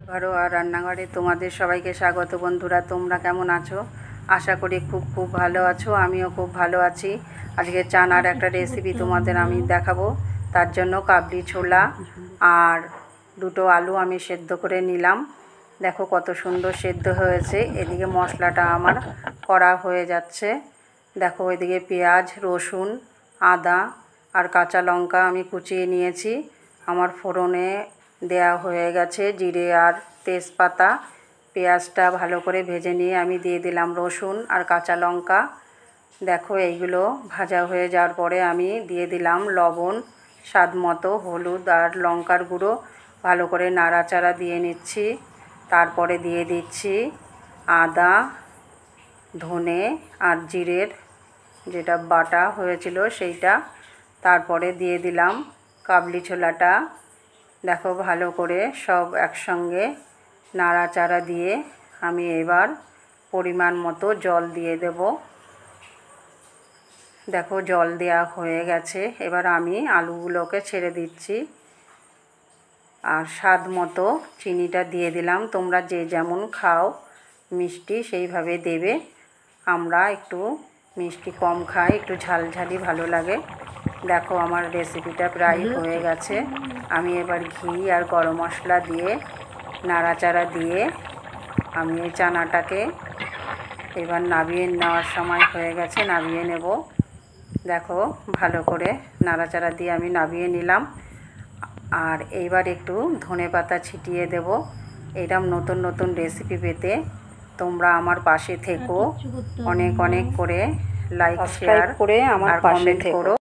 ঘরো আর রান্নাঘরে তোমাদের সবাইকে স্বাগত। বন্ধুরা, তোমরা কেমন আছো? আশা করি খুব ভালো আছো। আমিও খুব ভালো আছি। আজকে চানার একটা রেসিপি তোমাদের আমি দেখাবো। তার জন্য কাবলি ছোলা আর দুটো আলু আমি সেদ্ধ করে নিলাম। দেখো কত সুন্দর সেদ্ধ হয়েছে। এদিকে মশলাটা আমার করা হয়ে যাচ্ছে। দেখো এদিকে পেঁয়াজ, রসুন, আদা আর কাঁচা লঙ্কা আমি কুচিয়ে নিয়েছি। আমার ফোড়নে দেয়া হয়ে গেছে জিরে আর তেজপাতা। পেঁয়াজটা ভালো করে ভেজে নিয়ে আমি দিয়ে দিলাম রসুন আর কাঁচা লঙ্কা। দেখো এইগুলো ভাজা হয়ে যাওয়ার পরে আমি দিয়ে দিলাম লবণ, স্বাদ মতো হলুদ আর লঙ্কার গুঁড়ো। ভালো করে নাড়াচাড়া দিয়ে নিচ্ছি। তারপরে দিয়ে দিচ্ছি আদা, ধনে আর জিরের যেটা বাটা হয়েছিল সেইটা। তারপরে দিয়ে দিলাম কাবলি ছোলাটা। দেখো ভালো করে সব একসঙ্গে নাড়াচাড়া দিয়ে আমি এবার পরিমাণ মতো জল দিয়ে দেব। দেখো জল দেওয়া হয়ে গেছে। এবার আমি আলুগুলোকে ছেড়ে দিচ্ছি আর স্বাদ মতো চিনিটা দিয়ে দিলাম। তোমরা যে যেমন খাও মিষ্টি সেইভাবে দেবে। আমরা একটু মিষ্টি কম খাই, একটু ঝালঝালি ভালো লাগে। দেখো আমার রেসিপিটা প্রায় হয়ে গেছে। আমি এবার ঘি আর গরম মশলা দিয়ে নাড়াচাড়া দিয়ে আমি এই চানাটাকে এবার নামিয়ে নেওয়ার সময় হয়ে গেছে, নামিয়ে নেব। দেখো ভালো করে নাড়াচাড়া দিয়ে আমি নামিয়ে নিলাম। আর এইবার একটু ধনেপাতা ছিটিয়ে দেব। এরকম নতুন নতুন রেসিপি পেতে তোমরা আমার পাশে থেকো। অনেক করে লাইক শেয়ার করে আমার পাশে থেকো।